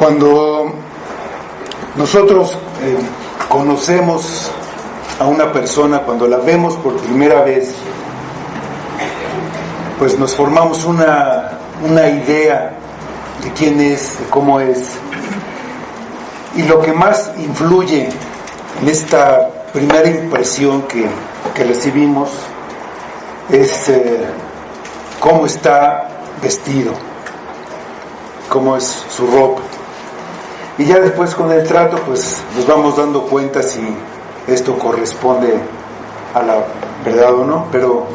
Cuando nosotros conocemos a una persona, cuando la vemos por primera vez, pues nos formamos una idea de quién es, de cómo es. Y lo que más influye en esta primera impresión que recibimos es cómo está vestido, cómo es su ropa. Y ya después con el trato pues nos vamos dando cuenta si esto corresponde a la verdad o no. Pero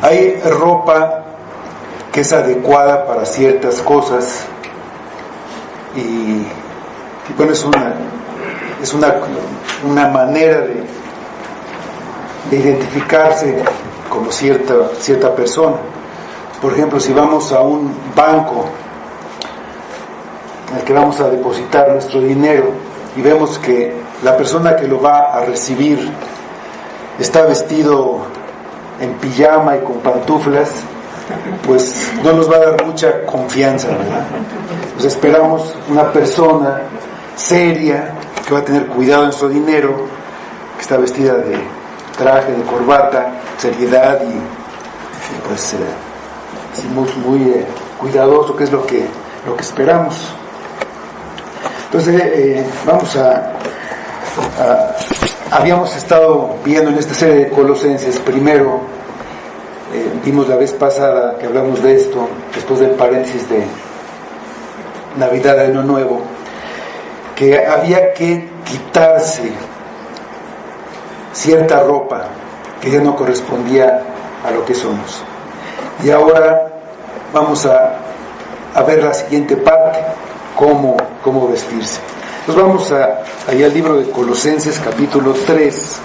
hay ropa que es adecuada para ciertas cosas y bueno, es una manera de identificarse como cierta persona. Por ejemplo, si vamos a un banco en el que vamos a depositar nuestro dinero y vemos que la persona que lo va a recibir está vestido en pijama y con pantuflas, pues no nos va a dar mucha confianza, ¿verdad? Pues esperamos una persona seria que va a tener cuidado en su dinero, que está vestida de traje, de corbata, seriedad y pues muy cuidadoso, que es lo que esperamos. Entonces habíamos estado viendo en esta serie de Colosenses. Primero vimos la vez pasada que hablamos de esto, después del paréntesis de Navidad, Año Nuevo, que había que quitarse cierta ropa que ya no correspondía a lo que somos. Y ahora vamos a ver la siguiente parte, cómo vestirse. Entonces vamos allá al libro de Colosenses, capítulo 3.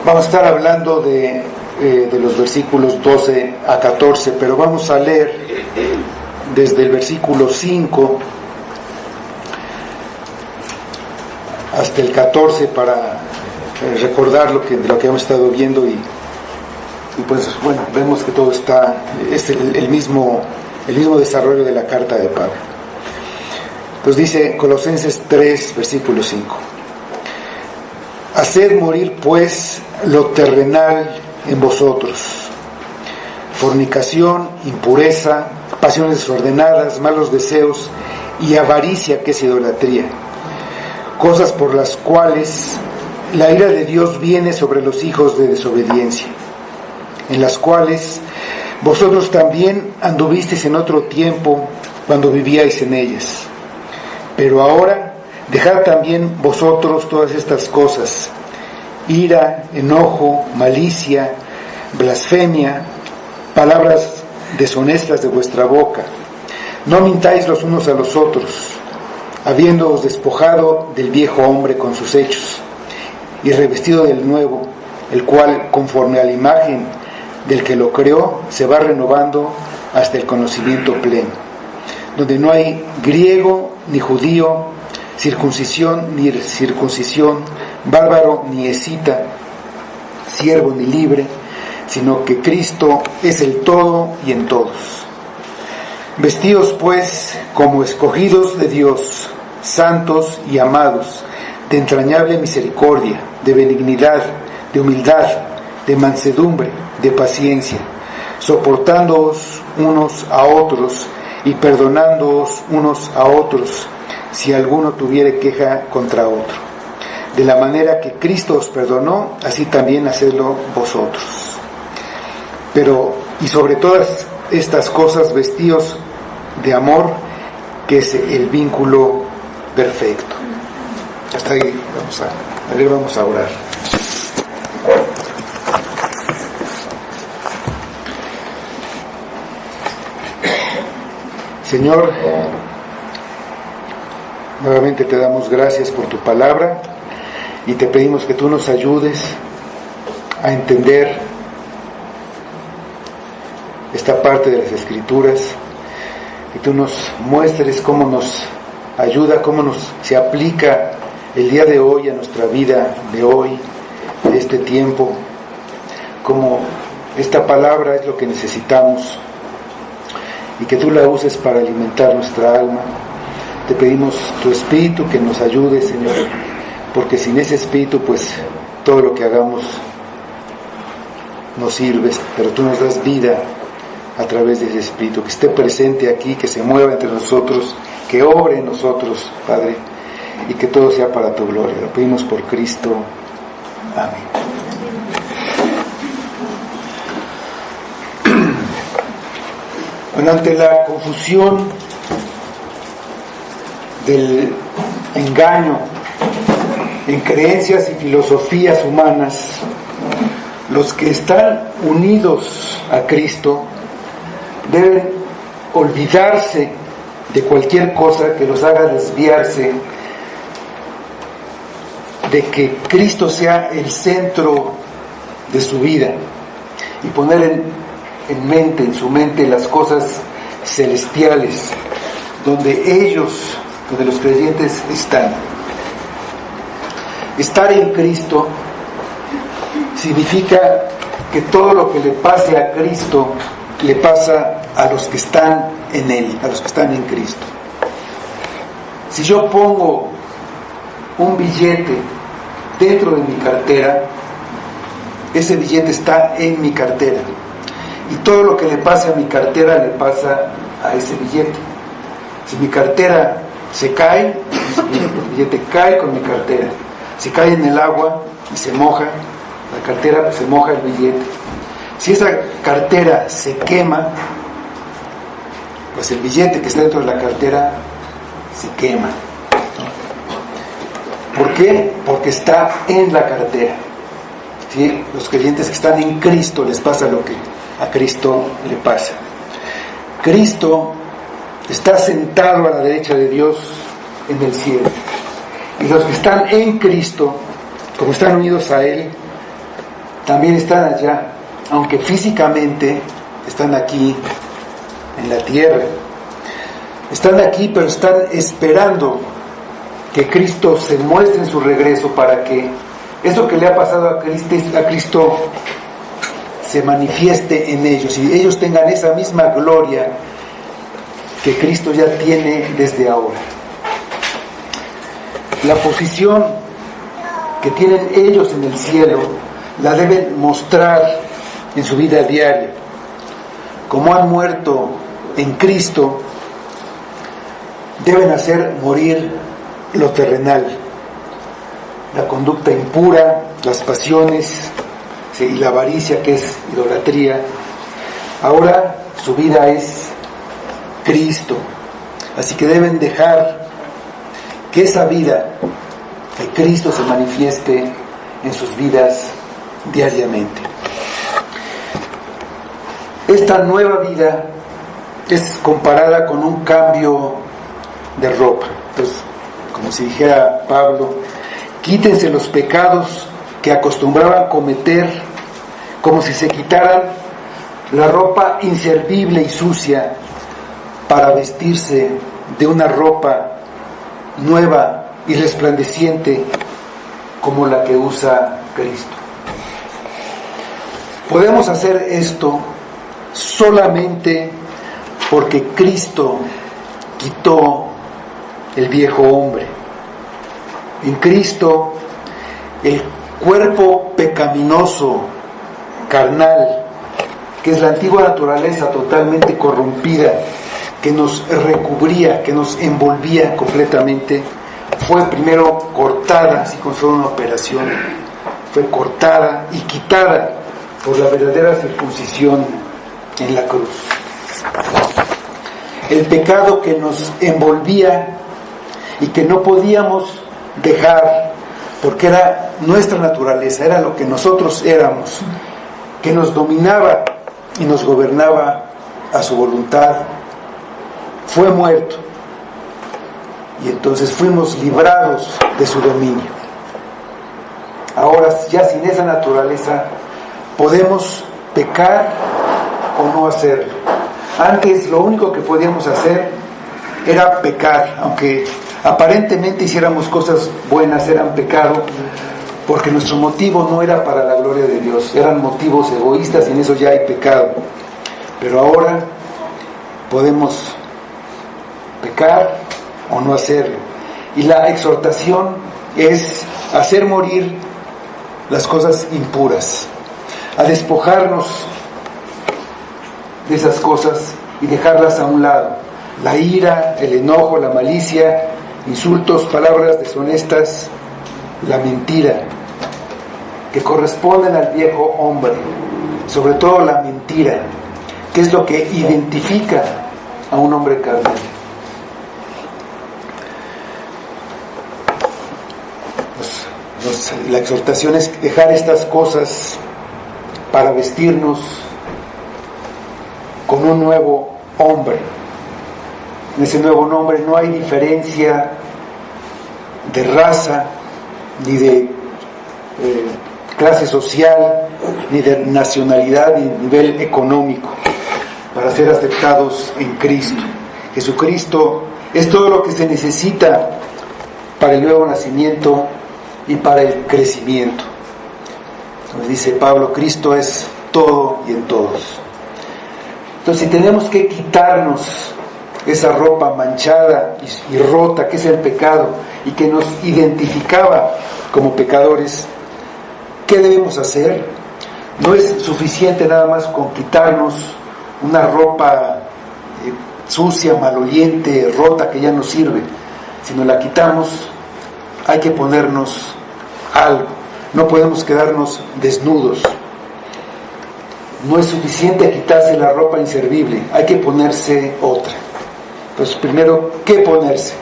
Vamos a estar hablando de los versículos 12 a 14, pero vamos a leer desde el versículo 5 hasta el 14 para recordar de lo que hemos estado viendo y pues bueno, vemos que todo es el mismo desarrollo de la carta de Pablo. Pues dice Colosenses 3, versículo 5: haced morir pues lo terrenal en vosotros: fornicación, impureza, pasiones desordenadas, malos deseos y avaricia, que es idolatría, cosas por las cuales la ira de Dios viene sobre los hijos de desobediencia, en las cuales vosotros también anduvisteis en otro tiempo cuando vivíais en ellas. Pero ahora dejad también vosotros todas estas cosas: ira, enojo, malicia, blasfemia, palabras deshonestas de vuestra boca. No mintáis los unos a los otros, habiéndoos despojado del viejo hombre con sus hechos, y revestido del nuevo, el cual, conforme a la imagen del que lo creó, se va renovando hasta el conocimiento pleno, donde no hay griego ni judío, circuncisión ni circuncisión, bárbaro ni escita, siervo ni libre, sino que Cristo es el todo y en todos. Vestidos pues como escogidos de Dios, santos y amados, de entrañable misericordia, de benignidad, de humildad, de mansedumbre, de paciencia, soportándoos unos a otros y perdonándoos unos a otros, si alguno tuviere queja contra otro. De la manera que Cristo os perdonó, así también hacedlo vosotros. Pero, y sobre todas estas cosas, vestíos de amor, que es el vínculo perfecto. Hasta ahí vamos a orar. Señor, nuevamente te damos gracias por tu palabra y te pedimos que tú nos ayudes a entender esta parte de las Escrituras, que tú nos muestres cómo nos ayuda, cómo se aplica el día de hoy a nuestra vida de hoy, de este tiempo, cómo esta palabra es lo que necesitamos y que tú la uses para alimentar nuestra alma. Te pedimos tu Espíritu que nos ayude, Señor, porque sin ese Espíritu, pues, todo lo que hagamos no sirve, pero tú nos das vida a través de ese Espíritu, que esté presente aquí, que se mueva entre nosotros, que obre en nosotros, Padre, y que todo sea para tu gloria. Lo pedimos por Cristo. Amén. Bueno, ante la confusión del engaño en creencias y filosofías humanas, los que están unidos a Cristo deben olvidarse de cualquier cosa que los haga desviarse de que Cristo sea el centro de su vida y poner en su mente las cosas celestiales donde los creyentes están. Estar en Cristo significa que todo lo que le pase a Cristo le pasa a los que están en Él, a los que están en Cristo. Si yo pongo un billete dentro de mi cartera, ese billete está en mi cartera, y todo lo que le pase a mi cartera le pasa a ese billete. Si mi cartera se cae, el billete cae con mi cartera. Si cae en el agua y se moja la cartera, pues se moja el billete. Si esa cartera se quema, pues el billete que está dentro de la cartera se quema. ¿Por qué? Porque está en la cartera. ¿Sí? Los creyentes que están en Cristo les pasa lo que a Cristo le pasa. Cristo está sentado a la derecha de Dios en el cielo. Y los que están en Cristo, como están unidos a Él, también están allá, aunque físicamente están aquí en la tierra. Están aquí, pero están esperando que Cristo se muestre en su regreso para que eso que le ha pasado a Cristo se manifieste en ellos y ellos tengan esa misma gloria que Cristo ya tiene desde ahora. La posición que tienen ellos en el cielo la deben mostrar en su vida diaria. Como han muerto en Cristo, deben hacer morir lo terrenal, la conducta impura, las pasiones, ¿sí?, y la avaricia, que es idolatría. Ahora su vida es Cristo, así que deben dejar que esa vida de Cristo se manifieste en sus vidas diariamente. Esta nueva vida es comparada con un cambio de ropa. Entonces, como si dijera Pablo, quítense los pecados que acostumbraban cometer, como si se quitaran la ropa inservible y sucia para vestirse de una ropa nueva y resplandeciente como la que usa Cristo. Podemos hacer esto solamente porque Cristo quitó el viejo hombre. En Cristo, el cuerpo pecaminoso, carnal, que es la antigua naturaleza totalmente corrompida, que nos recubría, que nos envolvía completamente, fue primero cortada, así como fue una operación, fue cortada y quitada por la verdadera circuncisión en la cruz. El pecado que nos envolvía y que no podíamos dejar, porque era nuestra naturaleza, era lo que nosotros éramos, que nos dominaba y nos gobernaba a su voluntad, fue muerto, y entonces fuimos librados de su dominio. Ahora, ya sin esa naturaleza, podemos pecar o no hacerlo. Antes lo único que podíamos hacer era pecar, aunque aparentemente hiciéramos cosas buenas, eran pecado, porque nuestro motivo no era para la gloria de Dios, eran motivos egoístas, y en eso ya hay pecado. Pero ahora podemos pecar o no hacerlo. Y la exhortación es hacer morir las cosas impuras, a despojarnos de esas cosas y dejarlas a un lado. La ira, el enojo, la malicia, insultos, palabras deshonestas, la mentira, que corresponden al viejo hombre, sobre todo la mentira, que es lo que identifica a un hombre carnal. La exhortación es dejar estas cosas para vestirnos con un nuevo hombre. En ese nuevo hombre no hay diferencia de raza, ni de clase social, ni de nacionalidad, ni de nivel económico, para ser aceptados en Cristo. Jesucristo es todo lo que se necesita para el nuevo nacimiento y para el crecimiento. Como dice Pablo, Cristo es todo y en todos. Entonces, si tenemos que quitarnos esa ropa manchada y rota que es el pecado y que nos identificaba como pecadores, ¿qué debemos hacer? No es suficiente nada más con quitarnos una ropa sucia, maloliente, rota, que ya no sirve. Si nos la quitamos, hay que ponernos algo. No podemos quedarnos desnudos. No es suficiente quitarse la ropa inservible, hay que ponerse otra. Pues primero, ¿qué ponerse?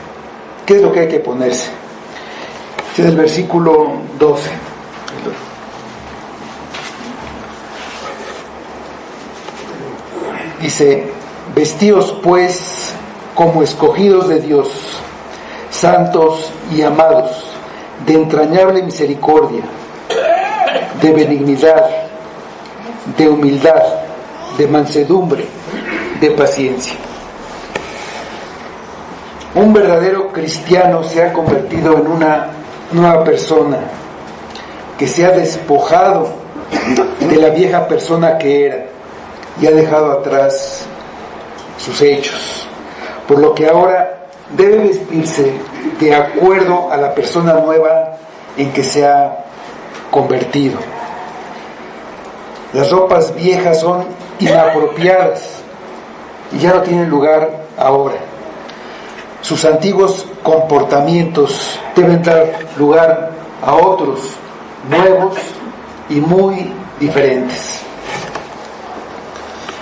¿Qué es lo que hay que ponerse? Este es el versículo 12. Dice: vestíos pues como escogidos de Dios, santos y amados, de entrañable misericordia, de benignidad, de humildad, de mansedumbre, de paciencia. Un verdadero cristiano se ha convertido en una nueva persona que se ha despojado de la vieja persona que era y ha dejado atrás sus hechos, por lo que ahora debe vestirse de acuerdo a la persona nueva en que se ha convertido. Las ropas viejas son inapropiadas y ya no tienen lugar ahora. Sus antiguos comportamientos deben dar lugar a otros nuevos y muy diferentes.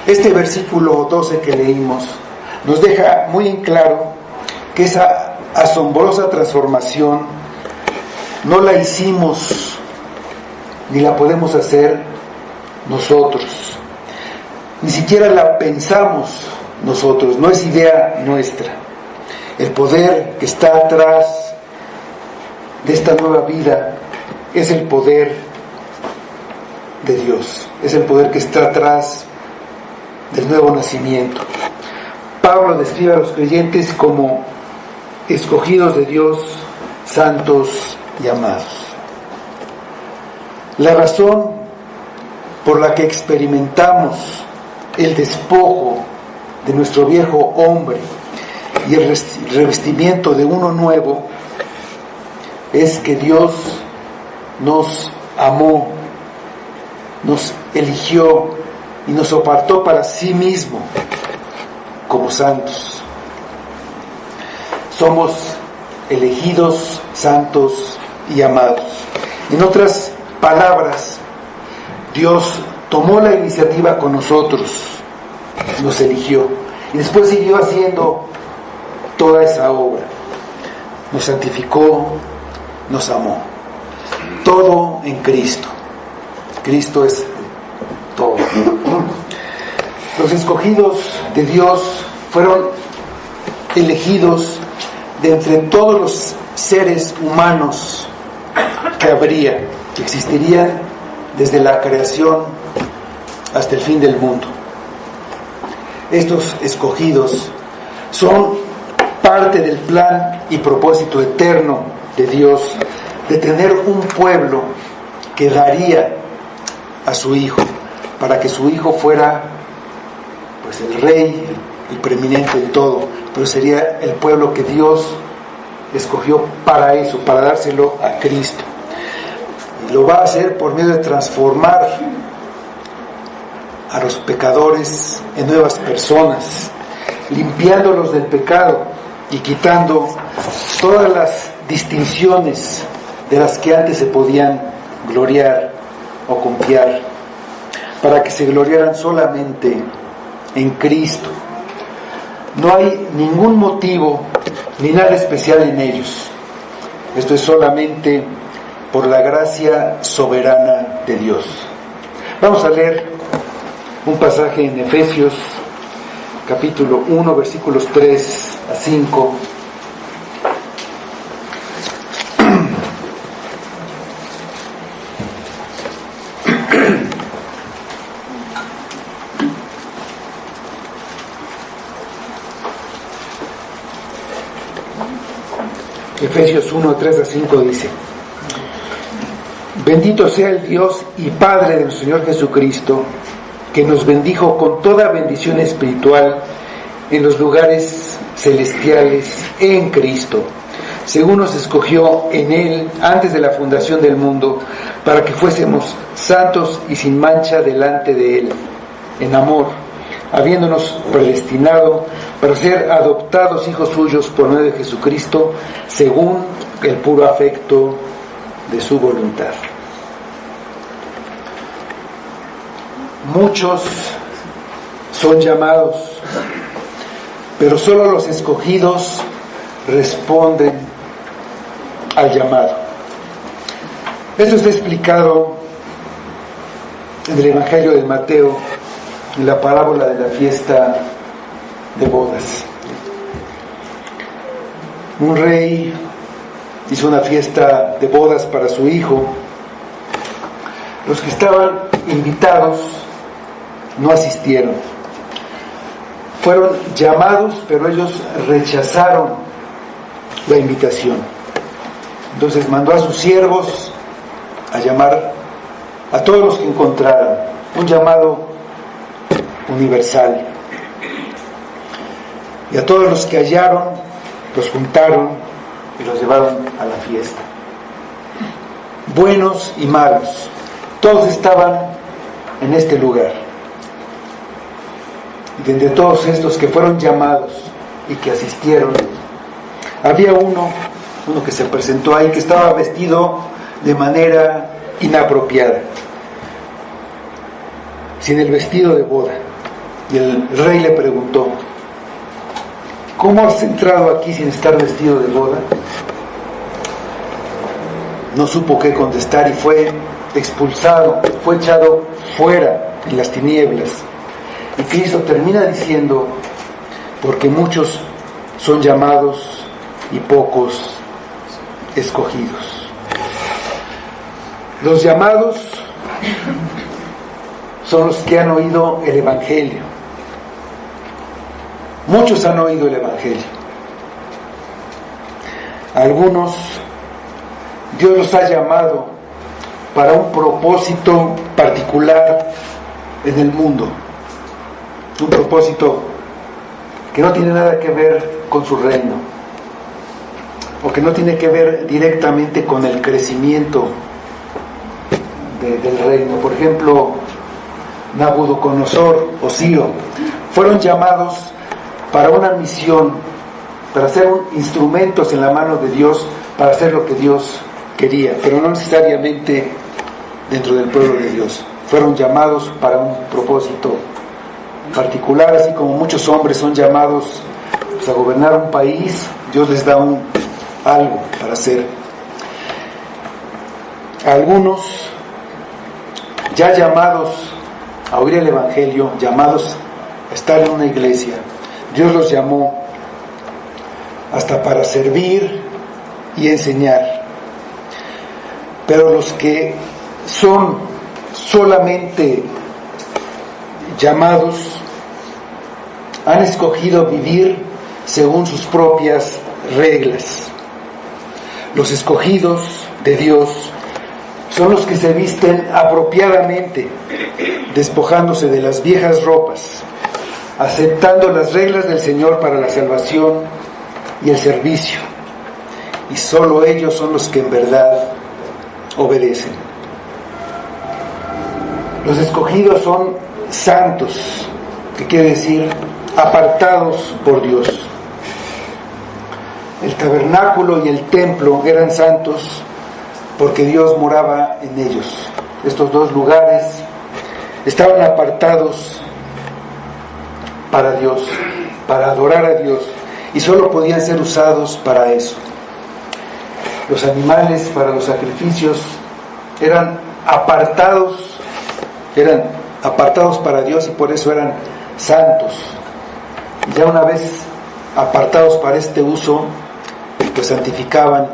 Este versículo 12 que leímos nos deja muy en claro que esa asombrosa transformación no la hicimos ni la podemos hacer nosotros, ni siquiera la pensamos nosotros, no es idea nuestra. El poder que está atrás de esta nueva vida es el poder de Dios, es el poder que está atrás del nuevo nacimiento. Pablo describe a los creyentes como escogidos de Dios, santos y amados. La razón por la que experimentamos el despojo de nuestro viejo hombre y el revestimiento de uno nuevo es que Dios nos amó, nos eligió y nos apartó para sí mismo como santos. Somos elegidos, santos y amados. En otras palabras, Dios tomó la iniciativa con nosotros, nos eligió y después siguió haciendo toda esa obra. Nos santificó, nos amó. Todo en Cristo. Cristo es todo. Los escogidos de Dios fueron elegidos de entre todos los seres humanos que existirían desde la creación hasta el fin del mundo. Estos escogidos son parte del plan y propósito eterno de Dios de tener un pueblo que daría a su Hijo, para que su Hijo fuera pues el Rey, el preeminente en todo, pero sería el pueblo que Dios escogió para eso, para dárselo a Cristo. Y lo va a hacer por medio de transformar a los pecadores en nuevas personas, limpiándolos del pecado y quitando todas las distinciones de las que antes se podían gloriar o confiar, para que se gloriaran solamente en Cristo. No hay ningún motivo ni nada especial en ellos. Esto es solamente por la gracia soberana de Dios. Vamos a leer un pasaje en Efesios capítulo 1, versículos 3 a 5. Efesios 1, 3 a 5 dice: Bendito sea el Dios y Padre del Señor Jesucristo, que nos bendijo con toda bendición espiritual en los lugares celestiales en Cristo, según nos escogió en Él antes de la fundación del mundo, para que fuésemos santos y sin mancha delante de Él, en amor, habiéndonos predestinado para ser adoptados hijos suyos por medio de Jesucristo, según el puro afecto de su voluntad. Muchos son llamados, pero solo los escogidos responden al llamado. Esto está explicado en el Evangelio de Mateo, en la parábola de la fiesta de bodas. Un rey hizo una fiesta de bodas para su hijo. Los que estaban invitados no asistieron. Fueron llamados, pero ellos rechazaron la invitación. Entonces mandó a sus siervos a llamar a todos los que encontraran. Un llamado universal. Y a todos los que hallaron, los juntaron y los llevaron a la fiesta. Buenos y malos, todos estaban en este lugar. Y de entre todos estos que fueron llamados y que asistieron, había uno que se presentó ahí, que estaba vestido de manera inapropiada, sin el vestido de boda. Y el rey le preguntó: ¿cómo has entrado aquí sin estar vestido de boda? No supo qué contestar y fue expulsado, fue echado fuera en las tinieblas. Y Cristo termina diciendo: porque muchos son llamados y pocos escogidos. Los llamados son los que han oído el Evangelio. Muchos han oído el Evangelio. Algunos Dios los ha llamado para un propósito particular en el mundo. Un propósito que no tiene nada que ver con su reino, o que no tiene que ver directamente con el crecimiento del reino. Por ejemplo, Nabucodonosor o Ciro fueron llamados para una misión, para ser instrumentos en la mano de Dios, para hacer lo que Dios quería, pero no necesariamente dentro del pueblo de Dios. Fueron llamados para un propósito particular, así como muchos hombres son llamados a gobernar un país. Dios les da algo para hacer. Algunos ya llamados a oír el Evangelio, llamados a estar en una iglesia, Dios los llamó hasta para servir y enseñar. Pero los que son solamente llamados han escogido vivir según sus propias reglas. Los escogidos de Dios son los que se visten apropiadamente, despojándose de las viejas ropas, aceptando las reglas del Señor para la salvación y el servicio. Y solo ellos son los que en verdad obedecen. Los escogidos son santos, que quiere decir apartados por Dios. El tabernáculo y el templo eran santos porque Dios moraba en ellos. Estos dos lugares estaban apartados para Dios, para adorar a Dios, y solo podían ser usados para eso. Los animales para los sacrificios eran apartados para Dios y por eso eran santos. Y ya una vez apartados para este uso, pues santificaban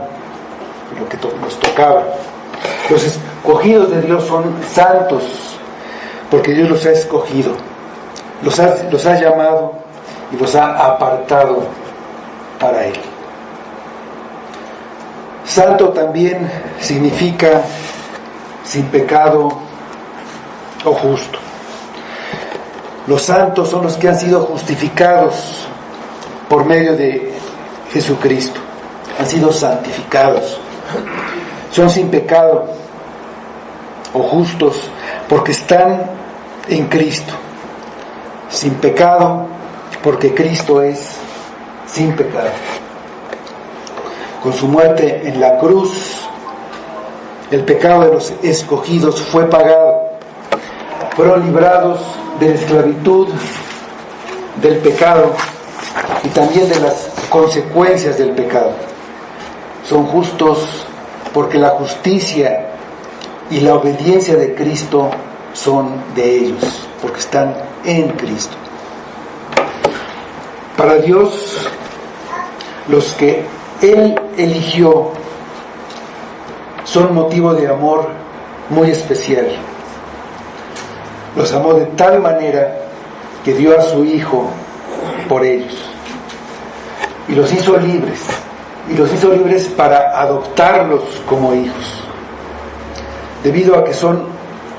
lo que nos tocaba. Los escogidos de Dios son santos porque Dios los ha escogido, los ha llamado y los ha apartado para Él. Santo también significa sin pecado o justo. Los santos son los que han sido justificados por medio de Jesucristo, han sido santificados, son sin pecado o justos porque están en Cristo, sin pecado porque Cristo es sin pecado. Con su muerte en la cruz, el pecado de los escogidos fue pagado. Fueron librados de la esclavitud, del pecado y también de las consecuencias del pecado. Son justos porque la justicia y la obediencia de Cristo son de ellos, porque están en Cristo. Para Dios, los que Él eligió son motivo de amor muy especial. Los amó de tal manera que dio a su Hijo por ellos. Y los hizo libres. Y los hizo libres para adoptarlos como hijos. Debido a que son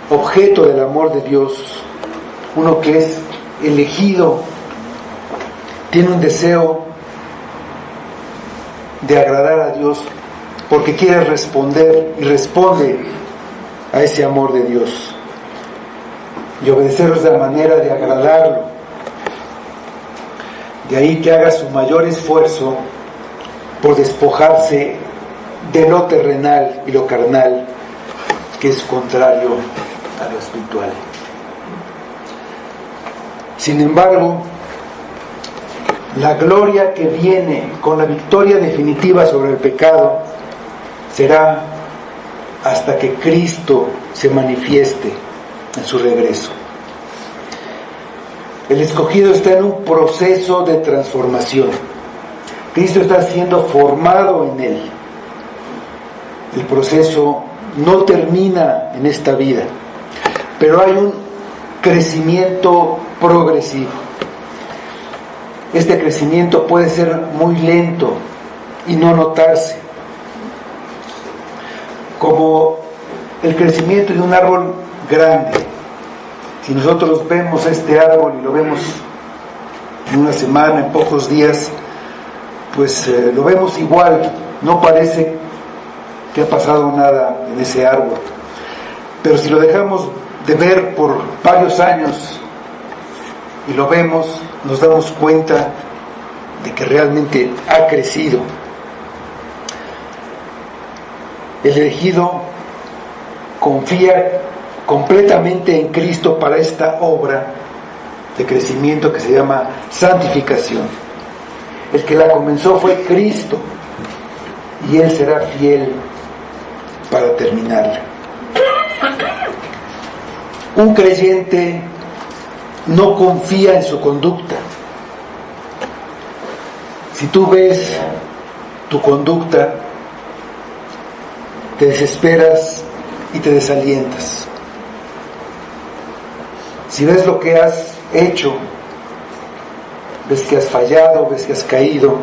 objeto del amor de Dios, uno que es elegido tiene un deseo de agradar a Dios porque quiere responder y responde a ese amor de Dios. Y obedecerlo es la manera de agradarlo. De ahí que haga su mayor esfuerzo por despojarse de lo terrenal y lo carnal, que es contrario a lo espiritual. Sin embargo, la gloria que viene con la victoria definitiva sobre el pecado será hasta que Cristo se manifieste en su regreso. El escogido está en un proceso de transformación. Cristo está siendo formado en él. El proceso no termina en esta vida, pero hay un crecimiento progresivo. Este crecimiento puede ser muy lento y no notarse, como el crecimiento de un árbol grande. Si nosotros vemos este árbol y lo vemos en una semana, en pocos días, pues lo vemos igual, no parece que ha pasado nada en ese árbol. Pero si lo dejamos de ver por varios años y lo vemos, nos damos cuenta de que realmente ha crecido. El elegido confía completamente en Cristo para esta obra de crecimiento que se llama santificación. El que la comenzó fue Cristo y Él será fiel para terminarla. Un creyente no confía en su conducta. Si tú ves tu conducta, te desesperas y te desalientas. Si ves lo que has hecho, ves que has fallado, ves que has caído,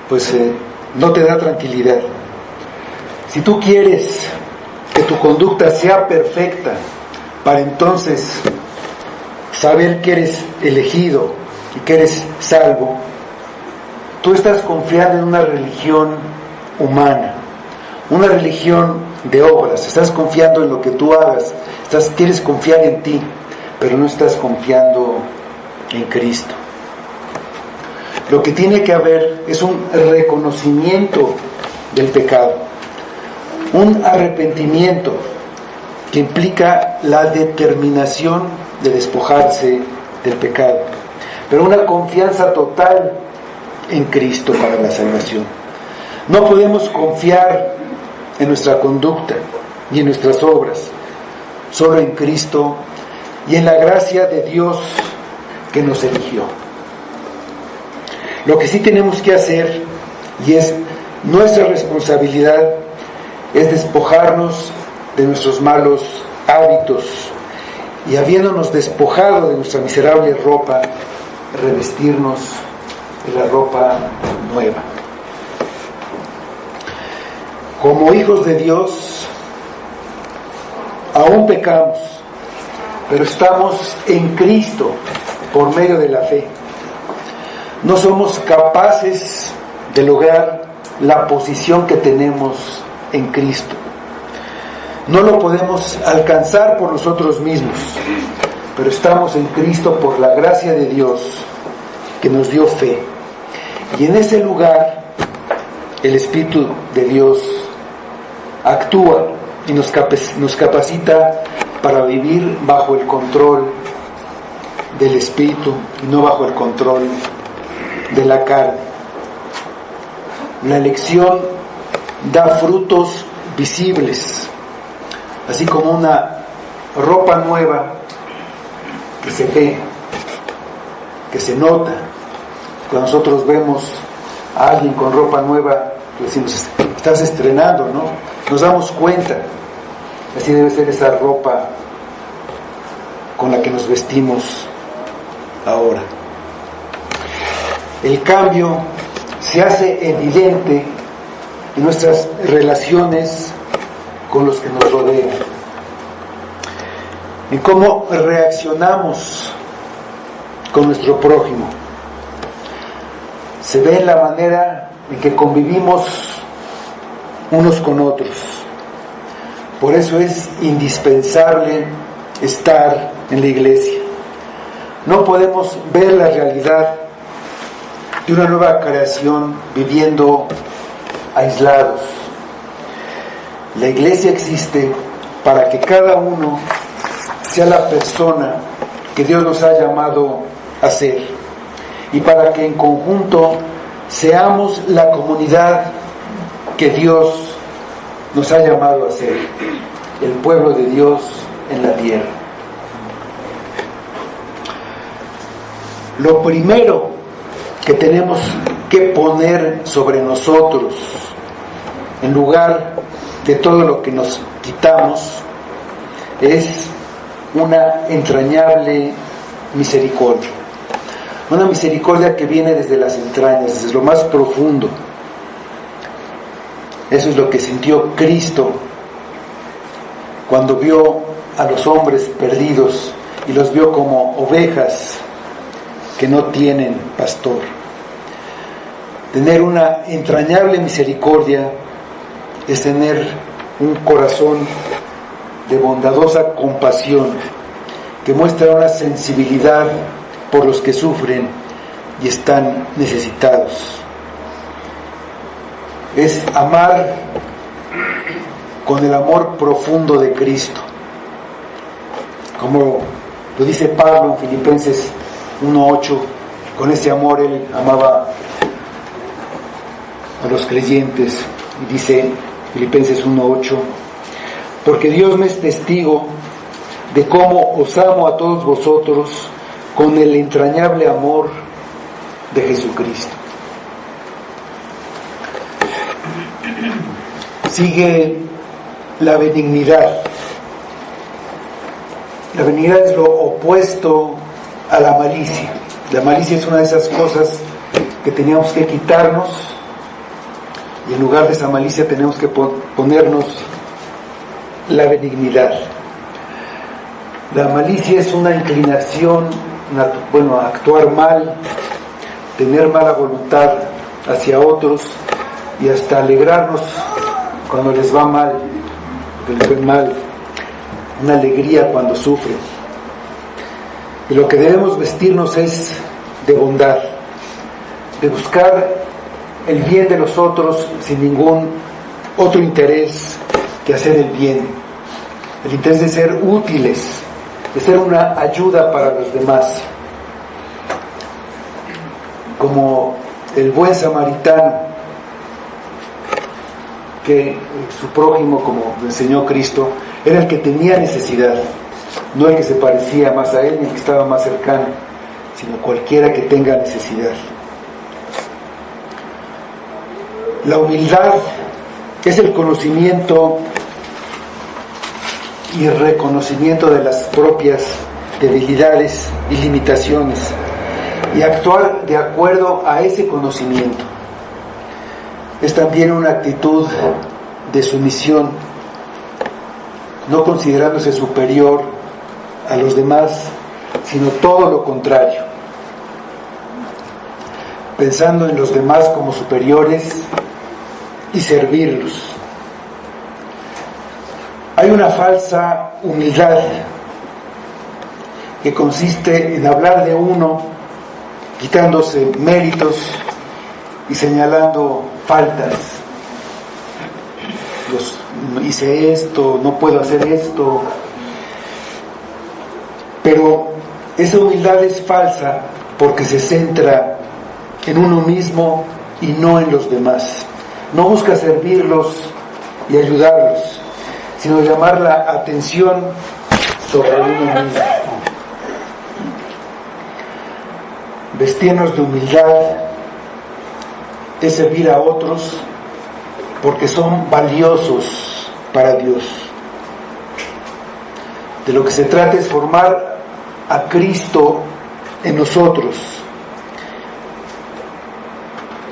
pues no te da tranquilidad. Si tú quieres que tu conducta sea perfecta, para entonces saber que eres elegido y que eres salvo, tú estás confiando en una religión humana, una religión de obras. Estás confiando en lo que tú hagas, quieres confiar en ti, pero no estás confiando en Cristo. Lo que tiene que haber es un reconocimiento del pecado, un arrepentimiento que implica la determinación de despojarse del pecado, pero una confianza total en Cristo para la salvación. No podemos confiar en nuestra conducta y en nuestras obras, solo en Cristo y en la gracia de Dios que nos eligió. Lo que sí tenemos que hacer, y es nuestra responsabilidad, es despojarnos de nuestros malos hábitos y, habiéndonos despojado de nuestra miserable ropa, revestirnos de la ropa nueva. Como hijos de Dios, aún pecamos, pero estamos en Cristo por medio de la fe. No somos capaces de lograr la posición que tenemos en Cristo. No lo podemos alcanzar por nosotros mismos, pero estamos en Cristo por la gracia de Dios que nos dio fe. Y en ese lugar el Espíritu de Dios actúa y nos capacita para vivir bajo el control del Espíritu y no bajo el control de la carne. La elección da frutos visibles, así como una ropa nueva que se ve, que se nota. Cuando nosotros vemos a alguien con ropa nueva, decimos: estás estrenando, ¿no? Nos damos cuenta. Así debe ser esa ropa con la que nos vestimos ahora. El cambio se hace evidente en nuestras relaciones con los que nos rodean, en cómo reaccionamos con nuestro prójimo. Se ve en la manera en que convivimos unos con otros. Por eso es indispensable estar en la iglesia. No podemos ver la realidad de una nueva creación viviendo aislados. La iglesia existe para que cada uno sea la persona que Dios nos ha llamado a ser, y para que en conjunto seamos la comunidad que Dios nos ha llamado a ser, el pueblo de Dios en la tierra. Lo primero que tenemos que poner sobre nosotros, en lugar de todo lo que nos quitamos, es una entrañable misericordia. Una misericordia que viene desde las entrañas, desde lo más profundo. Eso es lo que sintió Cristo cuando vio a los hombres perdidos y los vio como ovejas que no tienen pastor. Tener una entrañable misericordia es tener un corazón de bondadosa compasión que muestra una sensibilidad por los que sufren y están necesitados. Es amar con el amor profundo de Cristo, como lo dice Pablo en Filipenses 1:8. Con ese amor él amaba a los creyentes, y dice Filipenses 1:8: porque Dios me es testigo de cómo os amo a todos vosotros con el entrañable amor de Jesucristo. Sigue la benignidad. La benignidad es lo opuesto a la malicia. La malicia es una de esas cosas que teníamos que quitarnos, y en lugar de esa malicia tenemos que ponernos la benignidad. La malicia es una inclinación, a actuar mal, tener mala voluntad hacia otros y hasta alegrarnos cuando les va mal, que les fue mal, una alegría cuando sufren. Y lo que debemos vestirnos es de bondad, de buscar el bien de los otros sin ningún otro interés que hacer el bien, el interés de ser útiles, de ser una ayuda para los demás, como el buen samaritano, que su prójimo, como lo enseñó Cristo, era el que tenía necesidad, no el que se parecía más a él ni el que estaba más cercano, sino cualquiera que tenga necesidad. La humildad es el conocimiento y reconocimiento de las propias debilidades y limitaciones y actuar de acuerdo a ese conocimiento. Es también una actitud de sumisión, no considerándose superior a los demás, sino todo lo contrario, pensando en los demás como superiores y servirlos. Hay una falsa humildad que consiste en hablar de uno, quitándose méritos y señalando faltas. Hice esto, no puedo hacer esto. Pero esa humildad es falsa porque se centra en uno mismo y no en los demás. No busca servirlos y ayudarlos, sino llamar la atención sobre uno mismo. Vestirnos de humildad es servir a otros porque son valiosos para Dios. De lo que se trata es formar a Cristo en nosotros.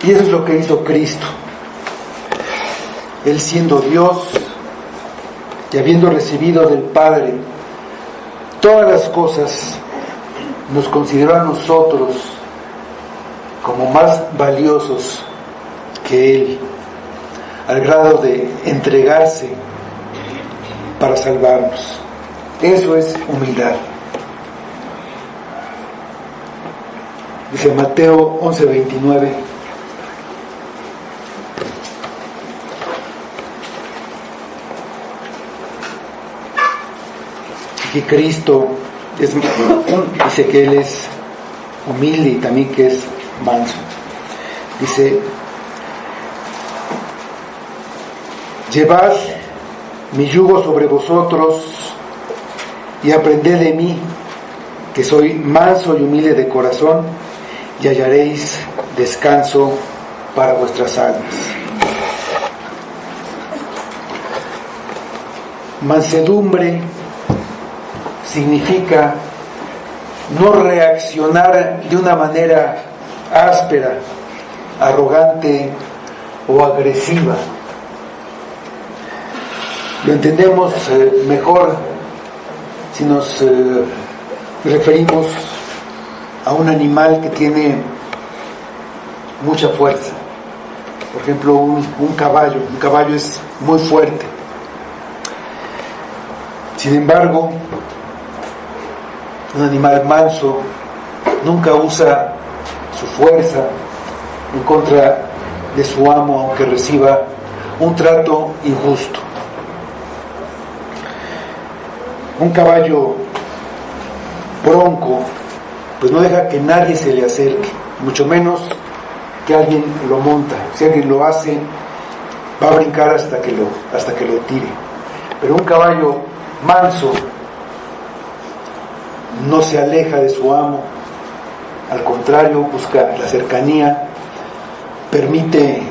Y eso es lo que hizo Cristo. Él, siendo Dios y habiendo recibido del Padre todas las cosas, nos consideró a nosotros como más valiosos que Él, al grado de entregarse para salvarnos. Eso es humildad. Dice Mateo 11:29. Que Cristo dice que Él es humilde y también que es manso. Dice: llevad mi yugo sobre vosotros y aprended de mí, que soy manso y humilde de corazón, y hallaréis descanso para vuestras almas. Mansedumbre significa no reaccionar de una manera áspera, arrogante o agresiva. Lo entendemos mejor si nos referimos a un animal que tiene mucha fuerza. Por ejemplo, un caballo. Un caballo es muy fuerte. Sin embargo, un animal manso nunca usa su fuerza en contra de su amo, aunque reciba un trato injusto. Un caballo bronco pues no deja que nadie se le acerque, mucho menos que alguien lo monta. Si alguien lo hace, va a brincar hasta que lo tire. Pero un caballo manso no se aleja de su amo, al contrario, busca la cercanía, permite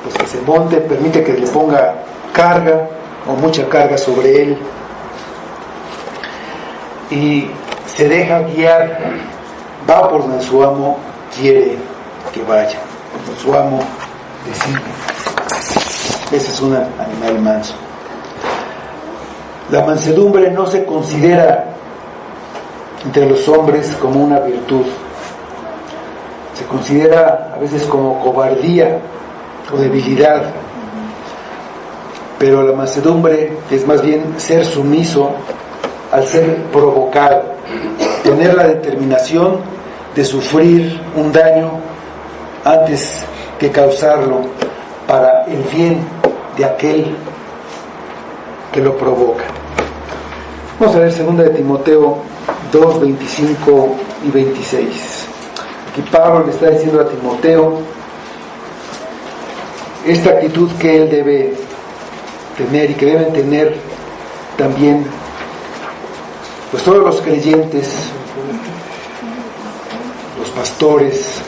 pues que se monte, permite que le ponga carga o mucha carga sobre él, y se deja guiar, va por donde su amo quiere que vaya, donde su amo decide. Ese es un animal manso. La mansedumbre no se considera entre los hombres como una virtud. Se considera a veces como cobardía o debilidad, pero la mansedumbre es más bien ser sumiso al ser provocado, tener la determinación de sufrir un daño antes que causarlo para el bien de aquel que lo provoca. Vamos a ver 2 de Timoteo 2, 25 y 26. Aquí Pablo le está diciendo a Timoteo esta actitud que él debe tener y que deben tener también pues todos los creyentes, los pastores,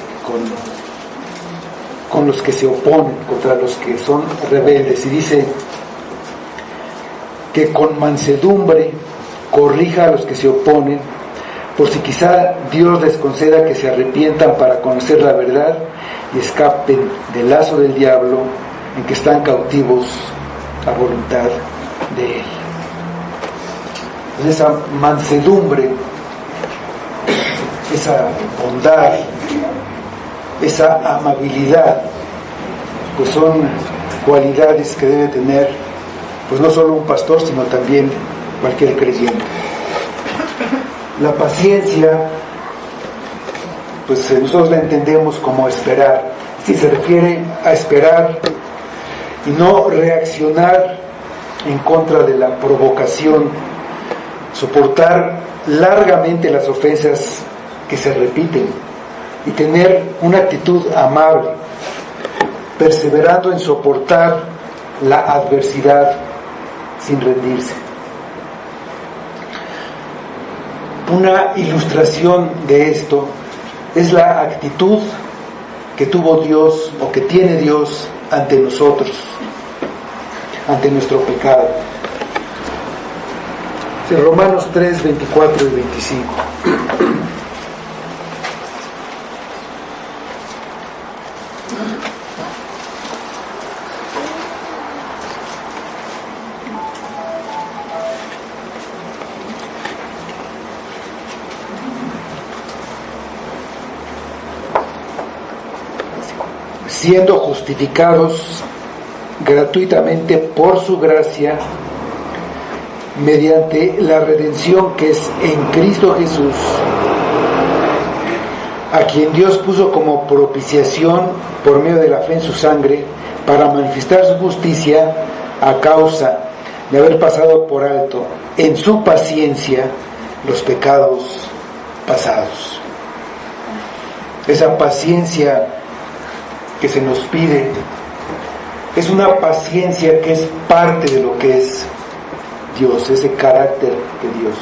con los que se oponen, contra los que son rebeldes. Y dice que con mansedumbre corrija a los que se oponen, por si quizá Dios les conceda que se arrepientan para conocer la verdad y escapen del lazo del diablo en que están cautivos a voluntad de él. Entonces, esa mansedumbre, esa bondad, esa amabilidad, pues son cualidades que debe tener pues no solo un pastor, sino también cualquier creyente. La paciencia, pues nosotros la entendemos como esperar. Si se refiere a esperar y no reaccionar en contra de la provocación, soportar largamente las ofensas que se repiten y tener una actitud amable, perseverando en soportar la adversidad sin rendirse. Una ilustración de esto es la actitud que tuvo Dios o que tiene Dios ante nosotros, ante nuestro pecado. Romanos 3, 24 y 25. Siendo justificados gratuitamente por su gracia, mediante la redención que es en Cristo Jesús, a quien Dios puso como propiciación por medio de la fe en su sangre, para manifestar su justicia a causa de haber pasado por alto en su paciencia los pecados pasados. Esa paciencia que se nos pide es una paciencia que es parte de lo que es Dios, ese carácter de Dios.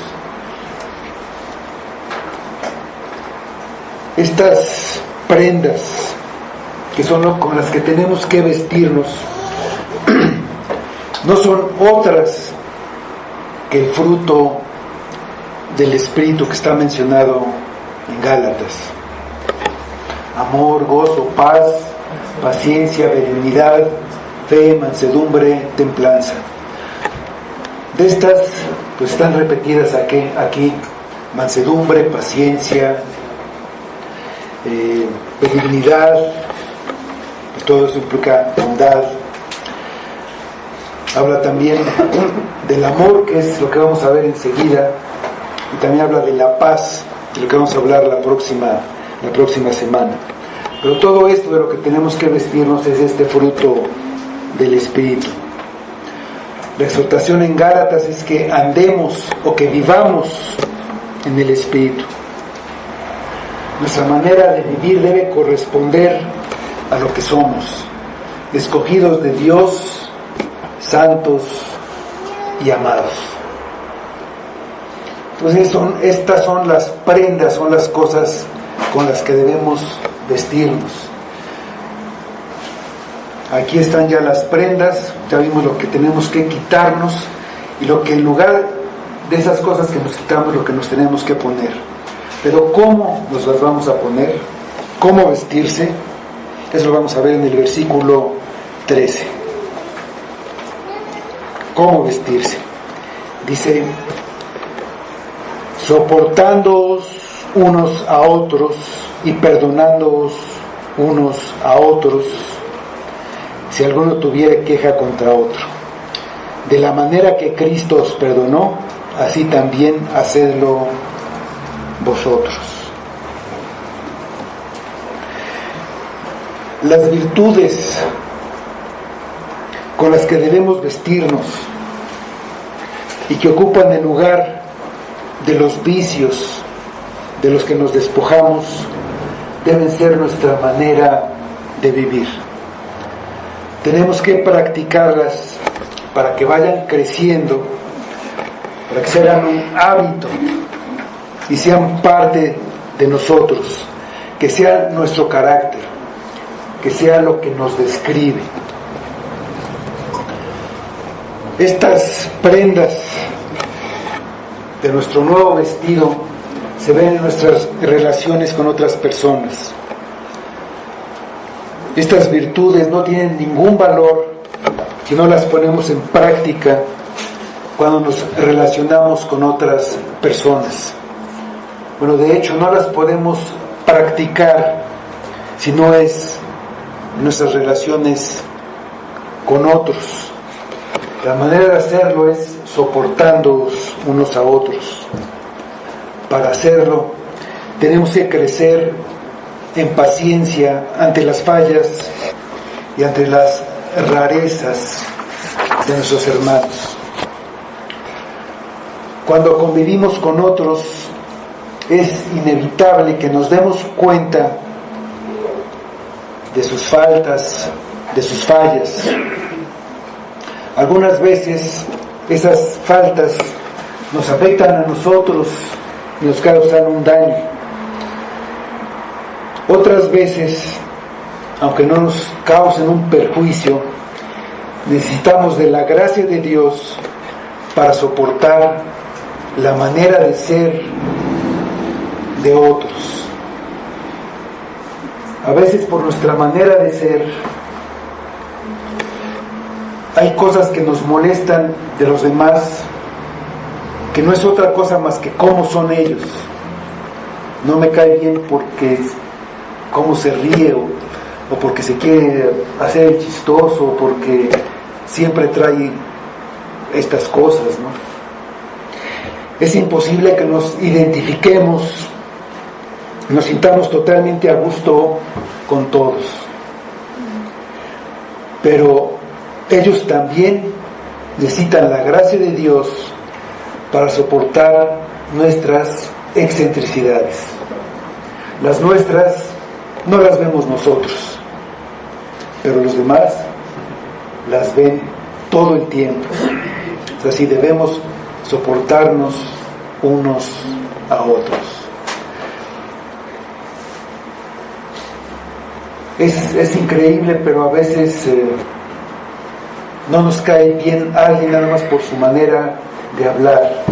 Estas prendas que son con las que tenemos que vestirnos no son otras que el fruto del Espíritu que está mencionado en Gálatas: amor, gozo, paz, paciencia, benignidad, fe, mansedumbre, templanza. De estas pues están repetidas aquí: mansedumbre, paciencia, benignidad, todo eso implica bondad. Habla también del amor, que es lo que vamos a ver enseguida, y también habla de la paz, de lo que vamos a hablar la próxima semana. Pero todo esto de lo que tenemos que vestirnos es este fruto del Espíritu. La exhortación en Gálatas es que andemos o que vivamos en el Espíritu. Nuestra manera de vivir debe corresponder a lo que somos, escogidos de Dios, santos y amados. Entonces estas son las prendas, son las cosas con las que debemos vestirnos. Aquí están ya las prendas, ya vimos lo que tenemos que quitarnos y lo que en lugar de esas cosas que nos quitamos, lo que nos tenemos que poner. Pero ¿cómo nos las vamos a poner? ¿Cómo vestirse? Eso lo vamos a ver en el versículo 13. ¿Cómo vestirse? Dice: soportándoos unos a otros y perdonándoos unos a otros, si alguno tuviera queja contra otro. De la manera que Cristo os perdonó, así también hacedlo vosotros. Las virtudes con las que debemos vestirnos y que ocupan el lugar de los vicios de los que nos despojamos deben ser nuestra manera de vivir. Tenemos que practicarlas para que vayan creciendo, para que se hagan un hábito y sean parte de nosotros, que sea nuestro carácter, que sea lo que nos describe. Estas prendas de nuestro nuevo vestido se ven en nuestras relaciones con otras personas. Estas virtudes no tienen ningún valor si no las ponemos en práctica cuando nos relacionamos con otras personas. Bueno, de hecho, no las podemos practicar si no es en nuestras relaciones con otros. La manera de hacerlo es soportándonos unos a otros. Para hacerlo, tenemos que crecer en paciencia ante las fallas y ante las rarezas de nuestros hermanos. Cuando convivimos con otros, es inevitable que nos demos cuenta de sus faltas, de sus fallas. Algunas veces esas faltas nos afectan a nosotros y nos causan un daño. Otras veces, aunque no nos causen un perjuicio, necesitamos de la gracia de Dios para soportar la manera de ser de otros. A veces por nuestra manera de ser hay cosas que nos molestan de los demás, que no es otra cosa más que cómo son ellos. No me cae bien porque cómo se ríe o porque se quiere hacer el chistoso, o porque siempre trae estas cosas, ¿no? Es imposible que nos identifiquemos, nos sintamos totalmente a gusto con todos. Pero ellos también necesitan la gracia de Dios para soportar nuestras excentricidades. Las nuestras no las vemos nosotros, pero los demás las ven todo el tiempo. Así debemos soportarnos unos a otros. Es increíble, pero a veces no nos cae bien alguien nada más por su manera de hablar,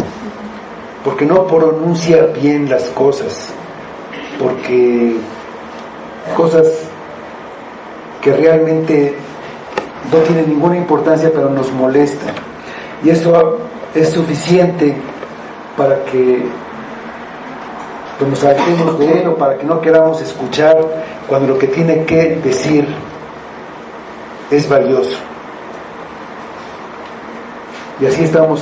porque no pronuncia bien las cosas, porque cosas que realmente no tienen ninguna importancia pero nos molestan, y eso es suficiente para que nos alejemos de él, o para que no queramos escuchar cuando lo que tiene que decir es valioso. Y así estamos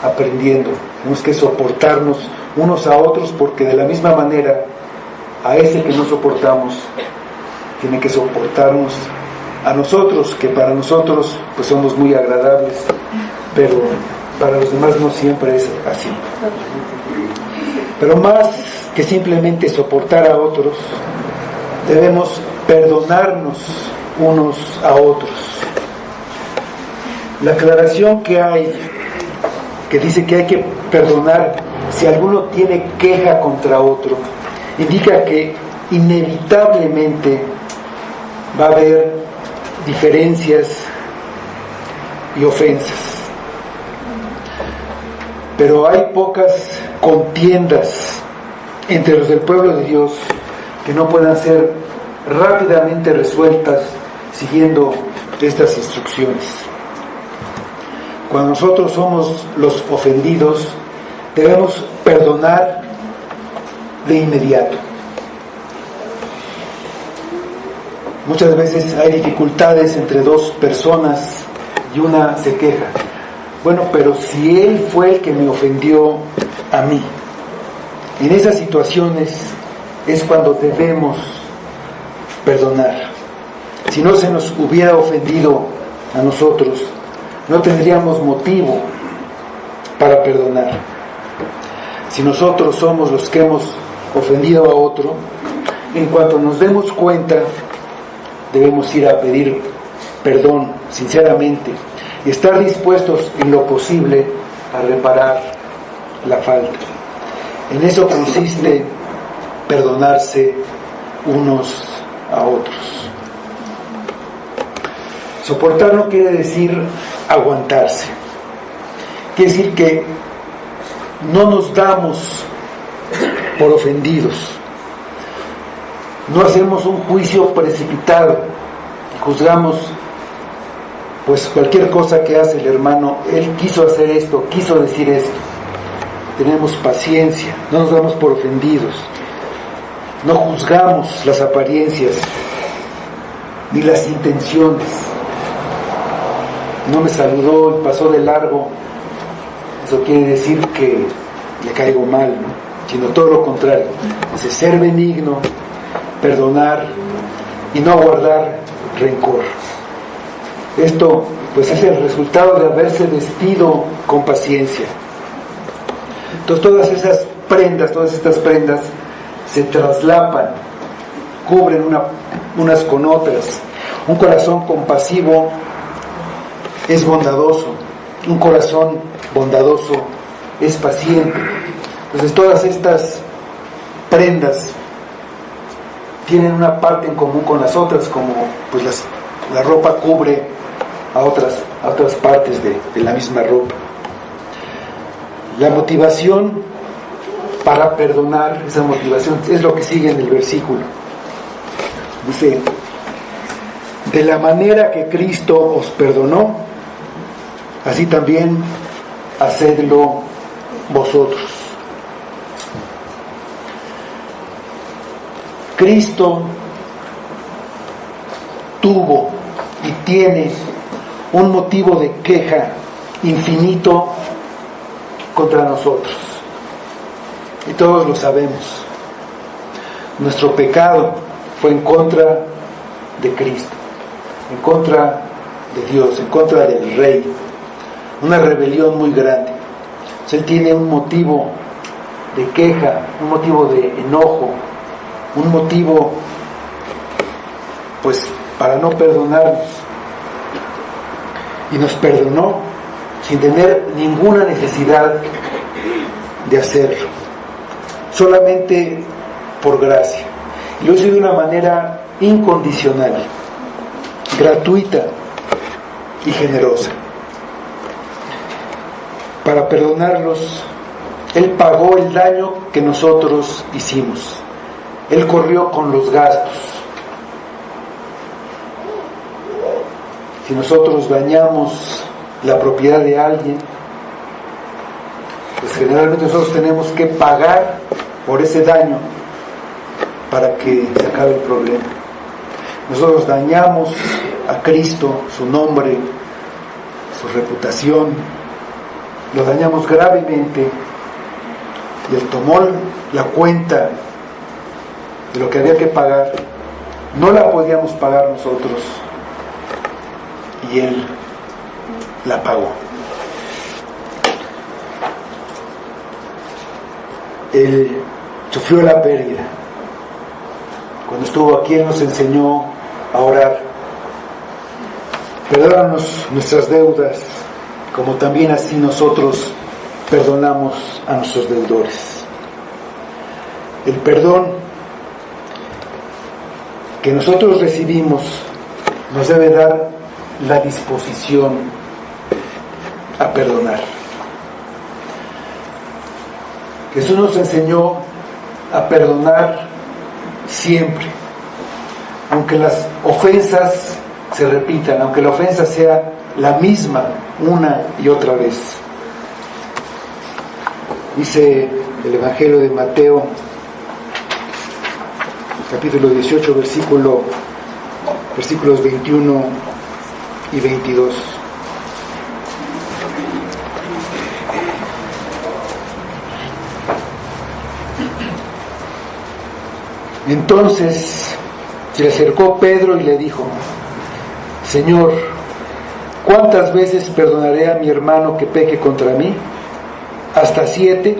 aprendiendo. Tenemos que soportarnos unos a otros, porque de la misma manera a ese que no soportamos tiene que soportarnos a nosotros, que para nosotros pues somos muy agradables, pero para los demás no siempre es así. Pero más que simplemente soportar a otros, debemos perdonarnos unos a otros. La aclaración que hay, que dice que hay que perdonar si alguno tiene queja contra otro, indica que inevitablemente va a haber diferencias y ofensas. Pero hay pocas contiendas entre los del pueblo de Dios que no puedan ser rápidamente resueltas siguiendo estas instrucciones. Cuando nosotros somos los ofendidos, Debemos perdonar de inmediato. Muchas veces hay dificultades entre dos personas y una se queja. Bueno, pero si él fue el que me ofendió a mí, en esas situaciones es cuando debemos perdonar. Si no se nos hubiera ofendido a nosotros, no tendríamos motivo para perdonar. Si nosotros somos los que hemos ofendido a otro, en cuanto nos demos cuenta, debemos ir a pedir perdón sinceramente y estar dispuestos en lo posible a reparar la falta. En eso consiste perdonarse unos a otros. Soportar no quiere decir aguantarse. Quiere decir que no nos damos por ofendidos. No hacemos un juicio precipitado. Juzgamos pues cualquier cosa que hace el hermano. Él quiso hacer esto, quiso decir esto. Tenemos paciencia, no nos damos por ofendidos. No juzgamos las apariencias ni las intenciones. No me saludó y pasó de largo. Eso quiere decir que le caigo mal, ¿no? Sino todo lo contrario. Es ser benigno, perdonar y no guardar rencor. Esto pues es el resultado de haberse vestido con paciencia. Entonces todas estas prendas se traslapan, cubren unas con otras. Un corazón compasivo es bondadoso, un corazón bondadoso es paciente. Entonces todas estas prendas tienen una parte en común con las otras, como pues la ropa cubre a otras partes de la misma ropa. La motivación para perdonar, esa motivación es lo que sigue en el versículo. Dice: de la manera que Cristo os perdonó, así también hacedlo vosotros. Cristo tuvo y tiene un motivo de queja infinito contra nosotros. Y todos lo sabemos. Nuestro pecado fue en contra de Cristo, en contra de Dios, en contra del Rey. Una rebelión muy grande. Entonces, Él tiene un motivo de queja, un motivo de enojo, un motivo pues para no perdonarnos. Y nos perdonó sin tener ninguna necesidad de hacerlo, solamente por gracia. Y lo hizo de una manera incondicional, gratuita y generosa. Para perdonarlos, Él pagó el daño que nosotros hicimos. Él corrió con los gastos. Si nosotros dañamos la propiedad de alguien, pues generalmente nosotros tenemos que pagar por ese daño para que se acabe el problema. Nosotros dañamos a Cristo, su nombre, su reputación, lo dañamos gravemente, y Él tomó la cuenta de lo que había que pagar. No la podíamos pagar nosotros, y Él la pagó. Él sufrió la pérdida. Cuando estuvo aquí, Él nos enseñó a orar: perdónanos nuestras deudas, como también así nosotros perdonamos a nuestros deudores. El perdón que nosotros recibimos nos debe dar la disposición a perdonar. Jesús nos enseñó a perdonar siempre, aunque las ofensas se repitan, aunque la ofensa sea la misma una y otra vez. Dice el Evangelio de Mateo, capítulo 18, versículos 21 y 22. Entonces se le acercó Pedro y le dijo: Señor, ¿cuántas veces perdonaré a mi hermano que peque contra mí? ¿Hasta 7?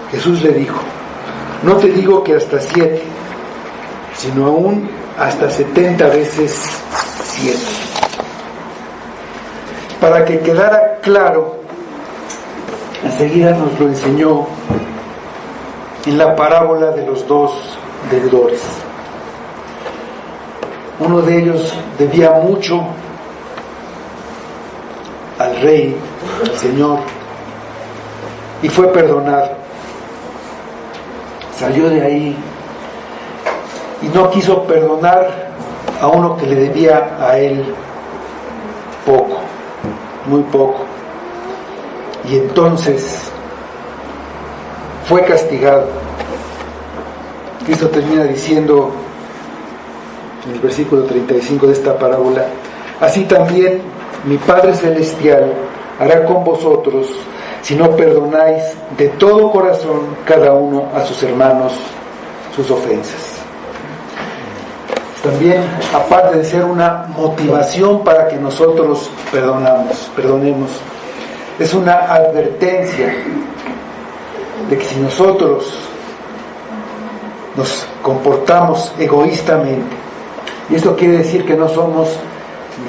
Jesús le dijo: no te digo que hasta 7, sino aún hasta 70 veces 7. Para que quedara claro, enseguida nos lo enseñó en la parábola de los 2 deudores. Uno de ellos debía mucho al rey, al Señor, y fue perdonado. Salió de ahí y no quiso perdonar a uno que le debía a él poco, muy poco. Y entonces fue castigado. Cristo termina diciendo en el versículo 35 de esta parábola: así también mi Padre Celestial hará con vosotros si no perdonáis de todo corazón cada uno a sus hermanos sus ofensas. También, aparte de ser una motivación para que nosotros perdonemos, es una advertencia de que si nosotros nos comportamos egoístamente, y esto quiere decir que no somos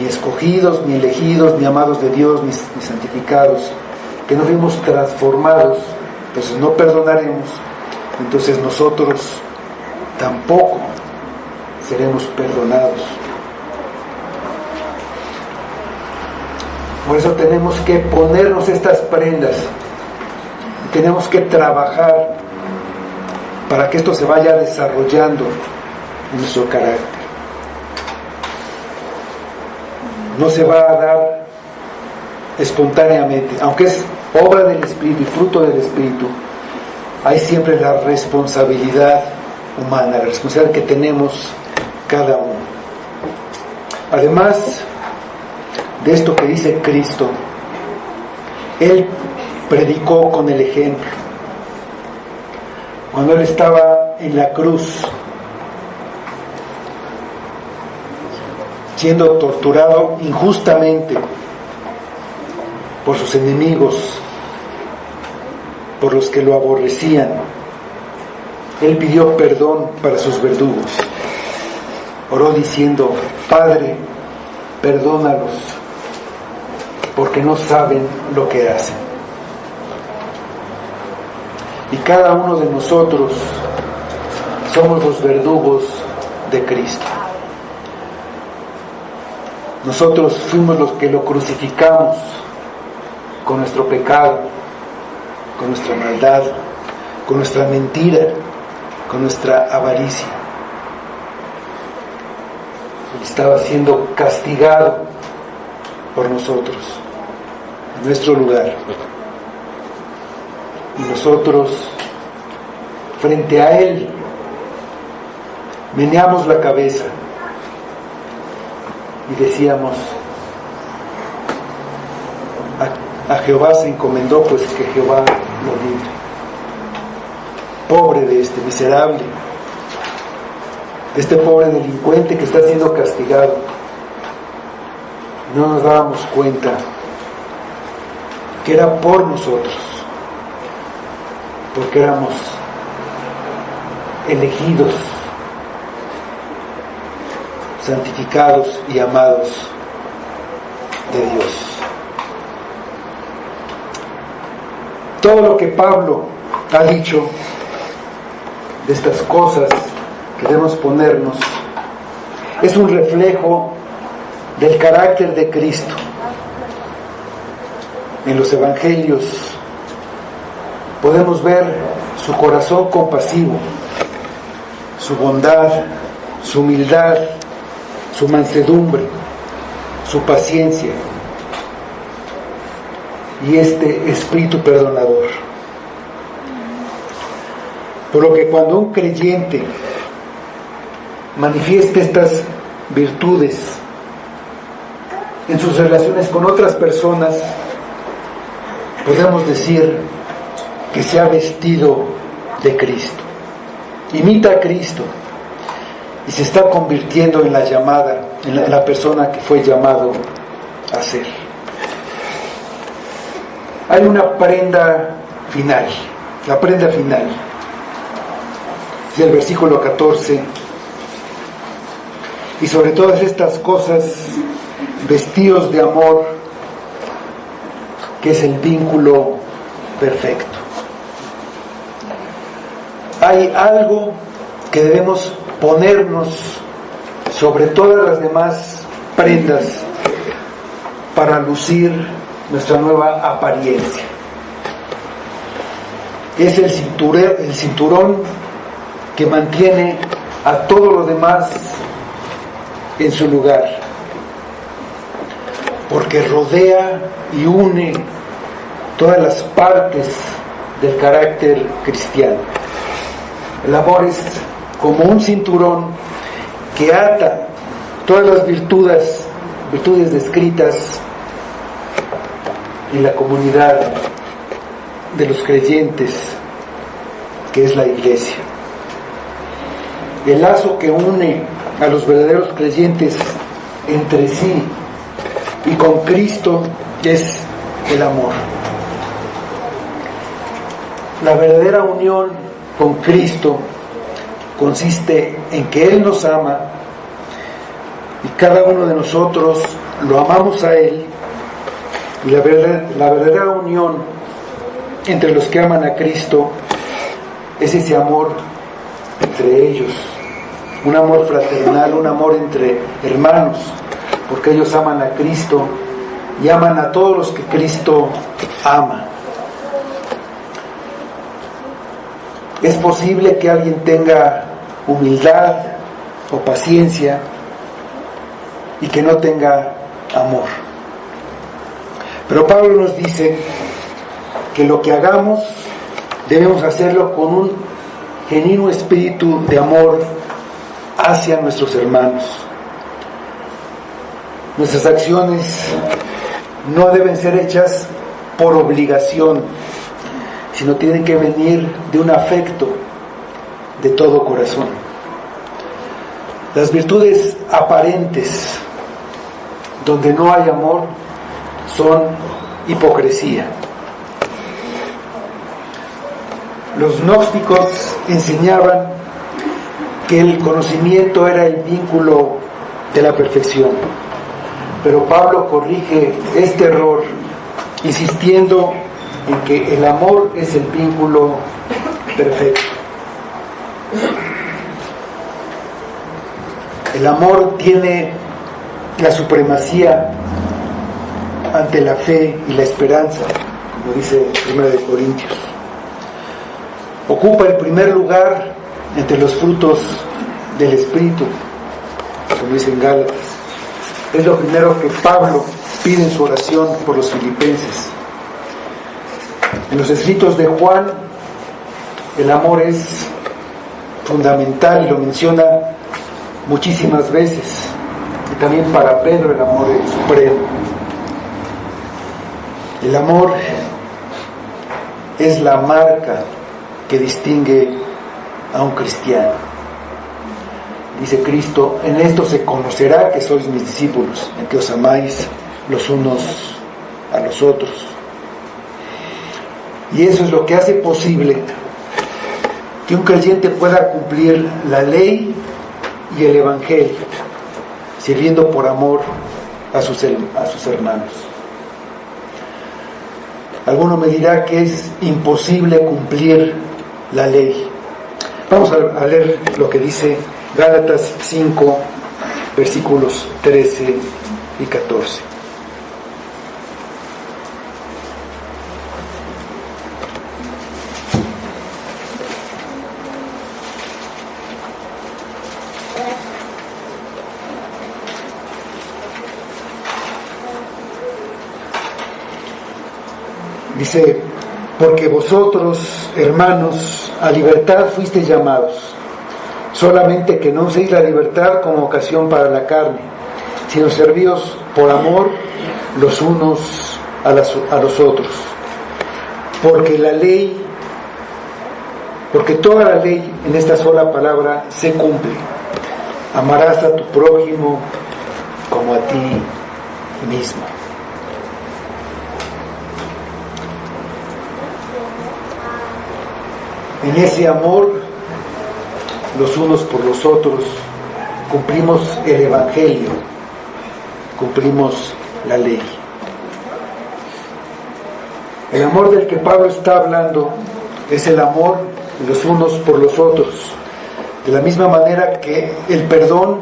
ni escogidos, ni elegidos, ni amados de Dios, ni santificados, que no fuimos transformados, pues no perdonaremos, entonces nosotros tampoco seremos perdonados. Por eso tenemos que ponernos estas prendas, tenemos que trabajar para que esto se vaya desarrollando en nuestro carácter. No se va a dar espontáneamente, aunque es obra del Espíritu y fruto del Espíritu. Hay siempre la responsabilidad humana, la responsabilidad que tenemos cada uno. Además de esto que dice Cristo, Él predicó con el ejemplo. Cuando Él estaba en la cruz, siendo torturado injustamente por sus enemigos, por los que lo aborrecían, Él pidió perdón para sus verdugos. Oró diciendo: Padre, perdónalos, porque no saben lo que hacen. Y cada uno de nosotros somos los verdugos de Cristo. Nosotros fuimos los que lo crucificamos con nuestro pecado, con nuestra maldad, con nuestra mentira, con nuestra avaricia. Él estaba siendo castigado por nosotros, en nuestro lugar. Y nosotros, frente a Él, meneamos la cabeza y decíamos: a Jehová se encomendó, pues que Jehová lo libre. Pobre de este miserable, de este pobre delincuente que está siendo castigado. No nos dábamos cuenta que era por nosotros, porque éramos elegidos, santificados y amados de Dios. Todo lo que Pablo ha dicho de estas cosas que debemos ponernos es un reflejo del carácter de Cristo. En los evangelios podemos ver su corazón compasivo, su bondad, su humildad, su mansedumbre, su paciencia y este espíritu perdonador. Por lo que cuando un creyente manifieste estas virtudes en sus relaciones con otras personas, podemos decir que se ha vestido de Cristo, imita a Cristo y se está convirtiendo en la llamada, en la persona que fue llamado a ser. Hay una prenda final, la prenda final. Es el versículo 14. Y sobre todas estas cosas, vestidos de amor, que es el vínculo perfecto. Hay algo que debemos ponernos sobre todas las demás prendas para lucir nuestra nueva apariencia. Es el cinturón que mantiene a todo lo demás en su lugar, porque rodea y une todas las partes del carácter cristiano. El amor es como un cinturón que ata todas las virtudes descritas en la comunidad de los creyentes, que es la iglesia. El lazo que une a los verdaderos creyentes entre sí y con Cristo es el amor. La verdadera unión con Cristo consiste en que Él nos ama y cada uno de nosotros lo amamos a Él, y la verdadera unión entre los que aman a Cristo es ese amor entre ellos, un amor fraternal, un amor entre hermanos, porque ellos aman a Cristo y aman a todos los que Cristo ama. Es posible que alguien tenga humildad o paciencia y que no tenga amor. Pero Pablo nos dice que lo que hagamos debemos hacerlo con un genuino espíritu de amor hacia nuestros hermanos. Nuestras acciones no deben ser hechas por obligación, sino tienen que venir de un afecto de todo corazón. Las virtudes aparentes donde no hay amor son hipocresía. Los gnósticos enseñaban que el conocimiento era el vínculo de la perfección, pero Pablo corrige este error insistiendo en que el amor es el vínculo perfecto. El amor tiene la supremacía ante la fe y la esperanza, como dice 1 Corintios. Ocupa el primer lugar entre los frutos del Espíritu, como dice en Gálatas. Es lo primero que Pablo pide en su oración por los filipenses. En los escritos de Juan, el amor es fundamental y lo menciona muchísimas veces. Y también para Pedro el amor es supremo. El amor es la marca que distingue a un cristiano. Dice Cristo: en esto se conocerá que sois mis discípulos, en que os amáis los unos a los otros. Y eso es lo que hace posible que un creyente pueda cumplir la ley y el evangelio, sirviendo por amor a sus hermanos. Alguno me dirá que es imposible cumplir la ley. Vamos a leer lo que dice Gálatas 5, versículos 13 y 14. Dice: porque vosotros, hermanos, a libertad fuisteis llamados, solamente que no uséis la libertad como ocasión para la carne, sino servíos por amor los unos a los otros. Porque toda la ley en esta sola palabra se cumple: amarás a tu prójimo como a ti mismo. En ese amor, los unos por los otros, cumplimos el Evangelio, cumplimos la ley. El amor del que Pablo está hablando es el amor de los unos por los otros, de la misma manera que el perdón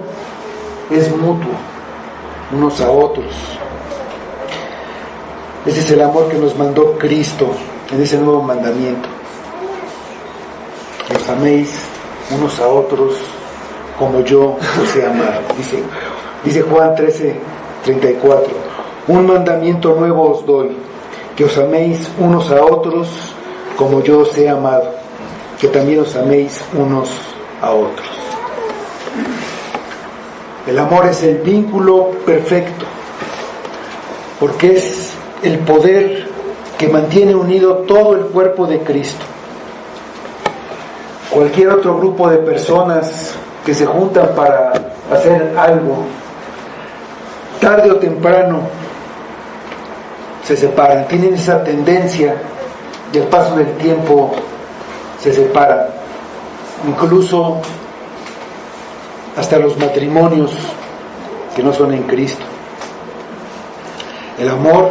es mutuo, unos a otros. Ese es el amor que nos mandó Cristo en ese nuevo mandamiento: os améis unos a otros como yo os he amado. Dice Juan 13:34: un mandamiento nuevo os doy, que os améis unos a otros como yo os he amado, que también os améis unos a otros. El amor es el vínculo perfecto, porque es el poder que mantiene unido todo el cuerpo de Cristo. Cualquier otro grupo de personas que se juntan para hacer algo, tarde o temprano se separan, tienen esa tendencia y al paso del tiempo se separan. Incluso hasta los matrimonios que no son en Cristo. El amor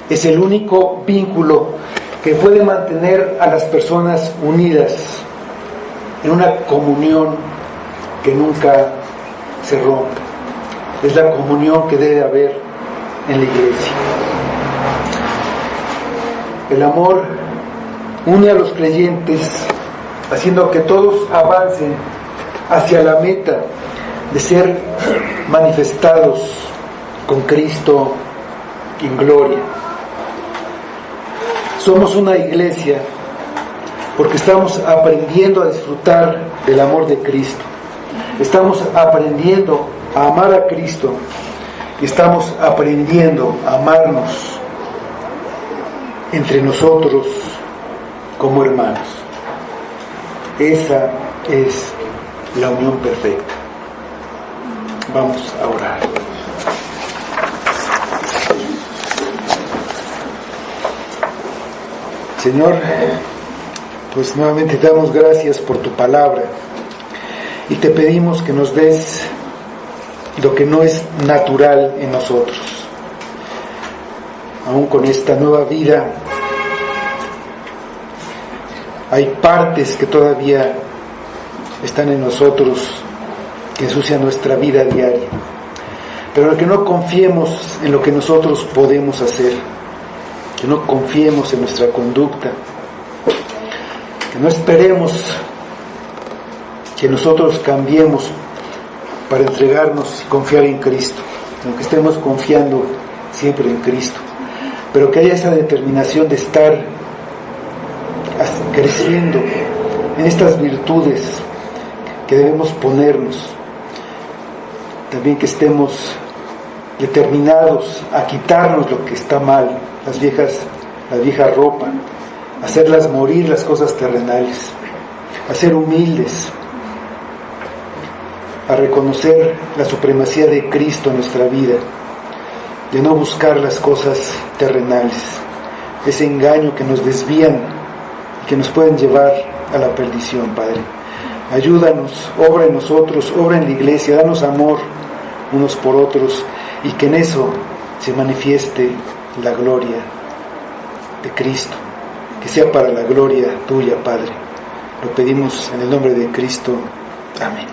es el único vínculo que puede mantener a las personas unidas en una comunión que nunca se rompe. Es la comunión que debe haber en la iglesia. El amor une a los creyentes, haciendo que todos avancen hacia la meta de ser manifestados con Cristo en gloria. Somos una iglesia porque estamos aprendiendo a disfrutar del amor de Cristo. Estamos aprendiendo a amar a Cristo y estamos aprendiendo a amarnos entre nosotros como hermanos. Esa es la unión perfecta. Vamos a orar. Señor, pues nuevamente te damos gracias por tu palabra y te pedimos que nos des lo que no es natural en nosotros. Aún con esta nueva vida hay partes que todavía están en nosotros que ensucian nuestra vida diaria, pero que no confiemos en lo que nosotros podemos hacer, que no confiemos en nuestra conducta, que no esperemos que nosotros cambiemos para entregarnos y confiar en Cristo, sino que estemos confiando siempre en Cristo, pero que haya esa determinación de estar creciendo en estas virtudes que debemos ponernos. También que estemos determinados a quitarnos lo que está mal, la vieja ropa, hacerlas morir las cosas terrenales, a ser humildes, a reconocer la supremacía de Cristo en nuestra vida, de no buscar las cosas terrenales, ese engaño que nos desvían y que nos pueden llevar a la perdición. Padre, ayúdanos, obra en nosotros, obra en la iglesia, danos amor unos por otros y que en eso se manifieste la gloria de Cristo, que sea para la gloria tuya, Padre. Lo pedimos en el nombre de Cristo. Amén.